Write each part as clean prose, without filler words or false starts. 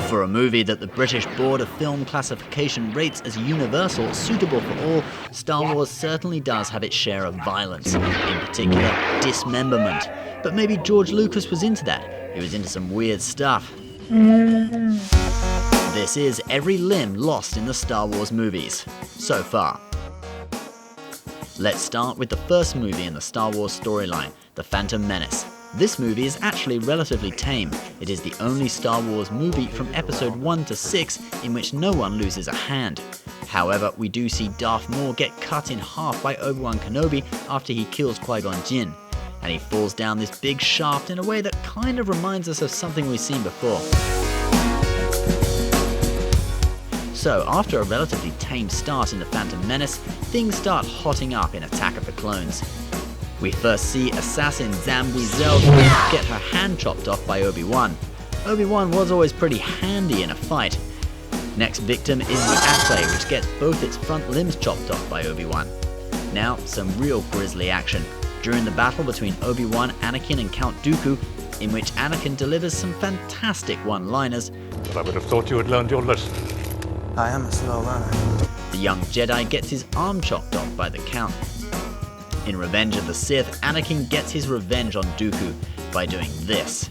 For a movie that the British Board of Film Classification rates as universal, suitable for all, Star Wars certainly does have its share of violence, in particular, dismemberment. But maybe George Lucas was into that. He was into some weird stuff. This is every limb lost in the Star Wars movies, so far. Let's start with the first movie in the Star Wars storyline, The Phantom Menace. This movie is actually relatively tame. It is the only Star Wars movie from episode 1 to 6 in which no one loses a hand. However, we do see Darth Maul get cut in half by Obi-Wan Kenobi after he kills Qui-Gon Jinn, and he falls down this big shaft in a way that kind of reminds us of something we've seen before. So, after a relatively tame start in The Phantom Menace, things start hotting up in Attack of the Clones. We first see assassin Zam Wesell get her hand chopped off by Obi-Wan. Obi-Wan was always pretty handy in a fight. Next victim is the Assay, which gets both its front limbs chopped off by Obi-Wan. Now, some real grisly action. During the battle between Obi-Wan, Anakin and Count Dooku, in which Anakin delivers some fantastic one-liners. But I would have thought you had learned your lesson. I am a slow learner. The young Jedi gets his arm chopped off by the Count. In Revenge of the Sith, Anakin gets his revenge on Dooku by doing this.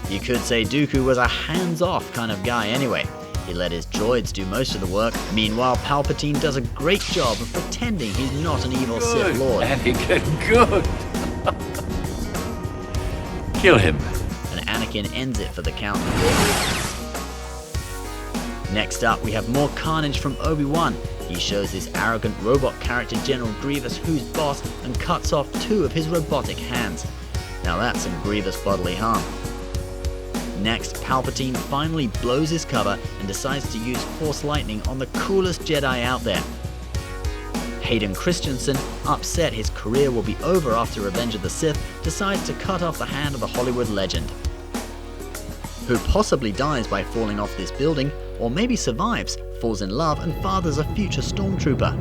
You could say Dooku was a hands-off kind of guy anyway. He let his droids do most of the work. Meanwhile, Palpatine does a great job of pretending he's not an evil Sith Lord. Anakin, good. Kill him. And Anakin ends it for the Count. Next up, we have more carnage from Obi-Wan. He shows this arrogant robot character General Grievous who's boss and cuts off 2 of his robotic hands. Now that's some grievous bodily harm. Next, Palpatine finally blows his cover and decides to use Force Lightning on the coolest Jedi out there. Hayden Christensen, upset his career will be over after Revenge of the Sith, decides to cut off the hand of a Hollywood legend, who possibly dies by falling off this building, or maybe survives, falls in love and fathers a future stormtrooper.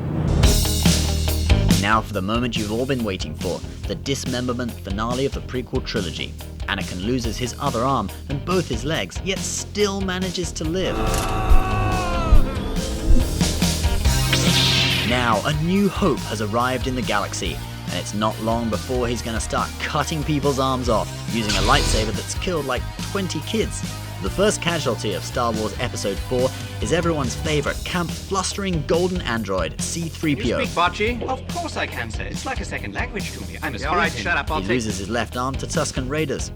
Now for the moment you've all been waiting for, the dismemberment finale of the prequel trilogy. Anakin loses his other arm and both his legs, yet still manages to live. Now, a new hope has arrived in the galaxy, and it's not long before he's gonna start cutting people's arms off, using a lightsaber that's killed like 20 kids. The first casualty of Star Wars Episode 4 is everyone's favorite camp flustering golden android, C-3PO. You speak Bocce? Of course I can, sir. It's like a second language to me. I'm a Alright, shut up, He loses his left arm to Tusken Raiders.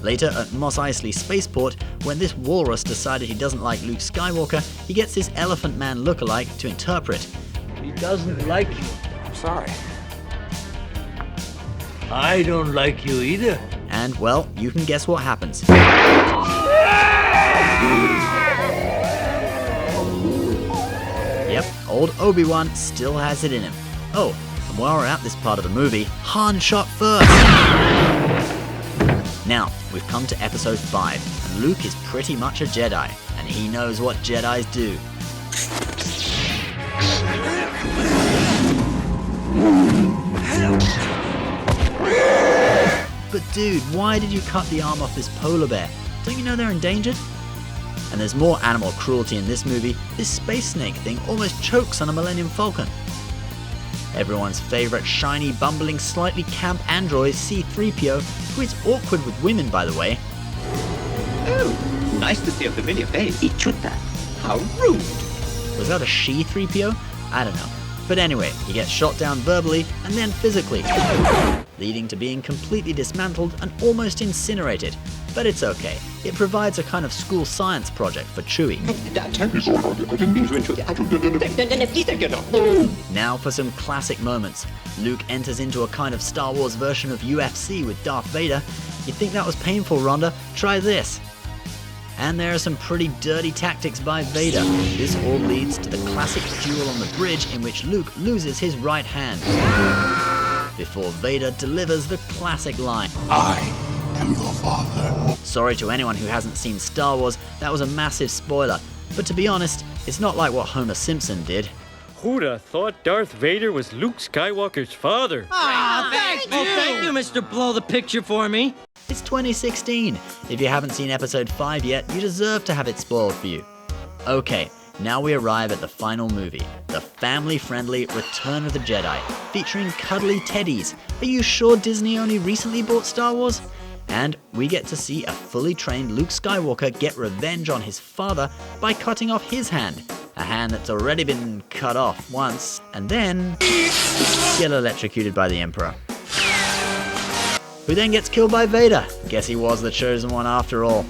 Later at Mos Eisley Spaceport, when this walrus decided he doesn't like Luke Skywalker, he gets his Elephant Man lookalike to interpret. He doesn't like you. I'm sorry. I don't like you either. And, well, you can guess what happens. Yep, old Obi-Wan still has it in him. Oh, and while we're at this part of the movie, Han shot first! Now, we've come to Episode 5, and Luke is pretty much a Jedi, and he knows what Jedis do. But dude, why did you cut the arm off this polar bear? Don't you know they're endangered? And there's more animal cruelty in this movie. This space snake thing almost chokes on a Millennium Falcon. Everyone's favourite shiny, bumbling, slightly camp android C-3PO, who is awkward with women by the way. Oh, nice to see a familiar face. Ichuta. How rude. Was that a she-3PO? I don't know. But anyway, he gets shot down verbally and then physically, leading to being completely dismantled and almost incinerated. But it's okay. It provides a kind of school science project for Chewie. Now for some classic moments. Luke enters into a kind of Star Wars version of UFC with Darth Vader. You think that was painful, Rhonda? Try this. And there are some pretty dirty tactics by Vader. This all leads to the classic duel on the bridge in which Luke loses his right hand, before Vader delivers the classic line, I am your father. Sorry to anyone who hasn't seen Star Wars, that was a massive spoiler. But to be honest, it's not like what Homer Simpson did. Who'd have thought Darth Vader was Luke Skywalker's father? Thank you, Mr. Blow the Picture for me. It's 2016. If you haven't seen episode 5 yet, you deserve to have it spoiled for you. Okay, now we arrive at the final movie, the family-friendly Return of the Jedi, featuring cuddly teddies. Are you sure Disney only recently bought Star Wars? And we get to see a fully trained Luke Skywalker get revenge on his father by cutting off his hand, a hand that's already been cut off once, and then get electrocuted by the Emperor, who then gets killed by Vader. Guess he was the chosen one after all.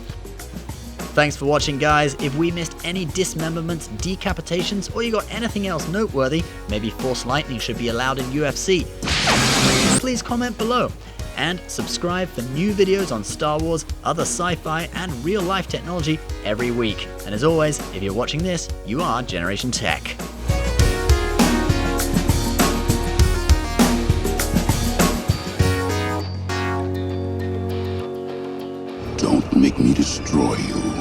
Thanks for watching, guys. If we missed any dismemberments, decapitations, or you got anything else noteworthy, maybe Force Lightning should be allowed in UFC, please comment below. And subscribe for new videos on Star Wars, other sci-fi, and real-life technology every week. And as always, if you're watching this, you are Generation Tech. Don't make me destroy you.